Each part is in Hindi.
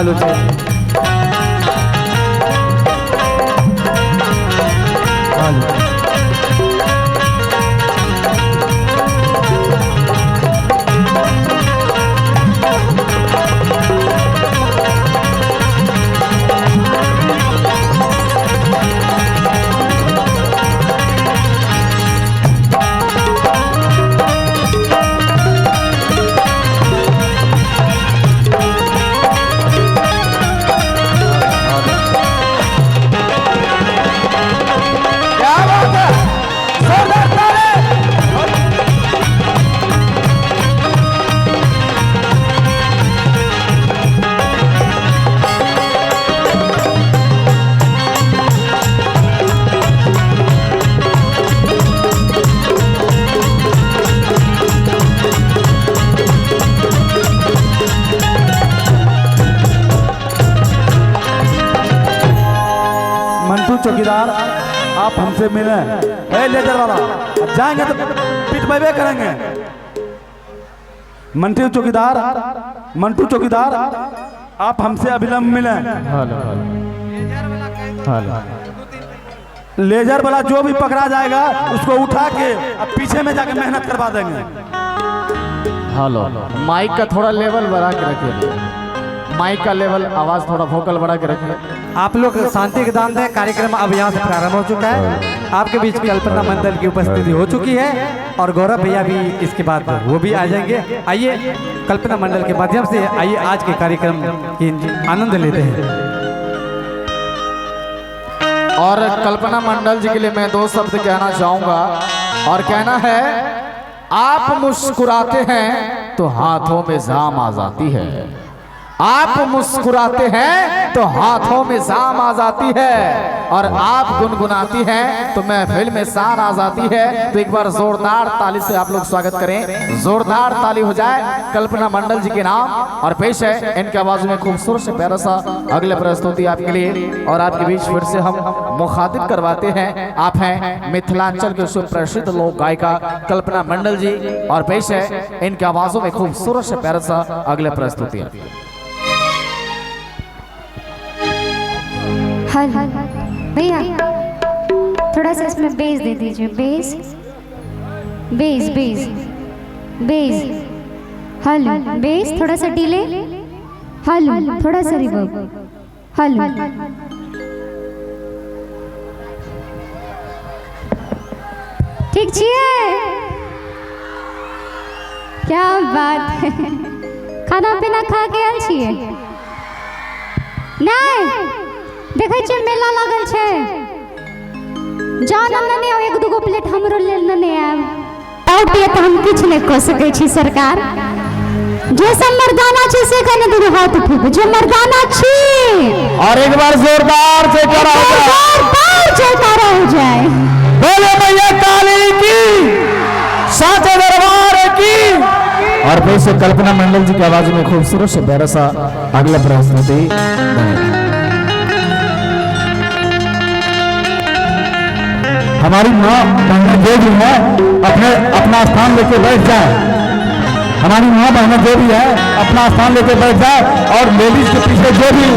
हालो छे हालो चौकीदार आप हमसे मिले लेजर वाला अब जाएंगे तो पीट बे करेंगे। मंटू चौकीदार आप हमसे अभिलंब मिले। लेजर वाला जो भी पकड़ा जाएगा उसको उठा के अब पीछे में जाके मेहनत करवा देंगे। हेलो माइक का थोड़ा लेवल बढ़ा के रखिए, माइक का लेवल आवाज थोड़ा वोकल बढ़ा के रखिए। आप लोग शांति के दान दें। कार्यक्रम अब यहाँ से प्रारंभ हो चुका है। आपके बीच कल्पना मंडल की उपस्थिति हो चुकी है और गौरव भैया भी इसके बाद वो भी आ जाएंगे। आइए कल्पना मंडल के माध्यम से आइए आज के कार्यक्रम की आनंद लेते हैं। और कल्पना मंडल जी के लिए मैं 2 शब्द कहना चाहूंगा और कहना है, आप मुस्कुराते हैं तो हाथों में जाम आ जाती है, आप मुस्कुराते हैं तो हाथों में जाम आ जाती है, और आप गुनगुनाती हैं तो महफिल में शान आ जाती है। तो एक बार जोरदार ताली से आप लोग स्वागत करें, जोरदार ताली हो जाए कल्पना मंडल जी के नाम। और पेश है इनके आवाज में खूबसूरत से प्यारा सा अगले प्रस्तुति आपके लिए। और आपके बीच फिर से हम मुखातिब करवाते हैं, आप हैं मिथिलांचल के सुप्रसिद्ध लोक गायिका कल्पना मंडल जी, और पेश है इनके आवाजों में खूबसूरत से प्यारा सा अगले प्रस्तुति। भैया थोड़ा सा इसमें बेस दे दीजिए, बेस बेस बेस बेस हल बेस थोड़ा सा डिले, हल थोड़ा सा रिवर्ब, हल ठीक छिए। क्या बात है, खाना पीना खा के आयल छिए? नहीं देखे छे मेला लागल छे, जानम नहीं आव, 1-2 प्लेट हमरो लेल नहीं आव। पाउटिया तो हम कुछ नहीं कह सके छी सरकार, जे सब मर्दाना छे से कने दूर हाथ उठेबे, जे मर्दाना छी। और एक बार जोरदार से करा हो जाए, जोरदार जयकारा हो जाए। बोले मैया काली की, साचे दरबार की। और फिर से कल्पना मंडल जी की आवाज में खूबसूरत से प्यारा सा अगला प्रस्तुति। हमारी माँ बहनें जो भी है अपना स्थान लेके बैठ जाए। हमारी माँ बहनें जो भी है अपना स्थान लेके बैठ जाए। और लेडीज के पीछे जो भी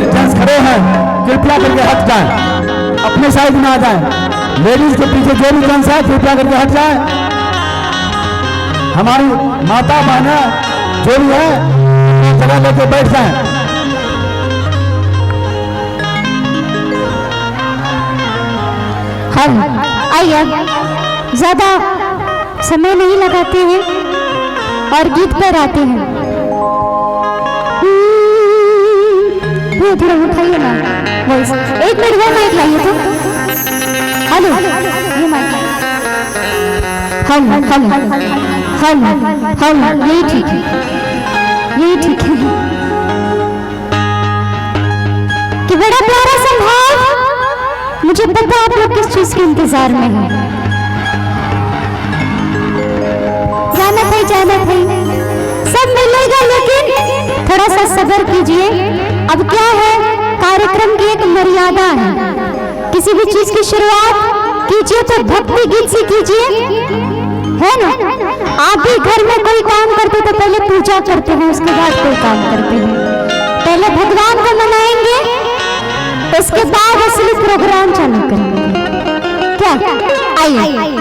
जेंट्स खड़े हैं कृपया करके हट जाए, अपने साइड में आ जाए। लेडीज के पीछे जो भी जेंट्स है कृपया करके हट जाए। हमारी माता बहनें जो भी है जगह लेके बैठ जाए। आइए ज्यादा समय नहीं लगाते हैं और गीत पर आते हैं। ये थोड़ा उठाइए ना वॉइस, 1 मिनट वो माइक लाइए तो। हेलो ये माइक, हम यही ठीक है, यही ठीक है। कि बड़ा प्यारा संभाव, मुझे पता आप लोग किस चीज के इंतजार में हैं। जाना था सब मिलेगा, लेकिन थोड़ा सा सब्र कीजिए। अब क्या है, कार्यक्रम की एक मर्यादा है। किसी भी चीज की शुरुआत कीजिए तो भक्ति गीत से कीजिए, है ना। आप भी घर में कोई काम करते तो पहले पूजा करते हैं, उसके बाद कोई काम करते हैं। प्रोग्राम चालू करेंगे। क्या? आइए।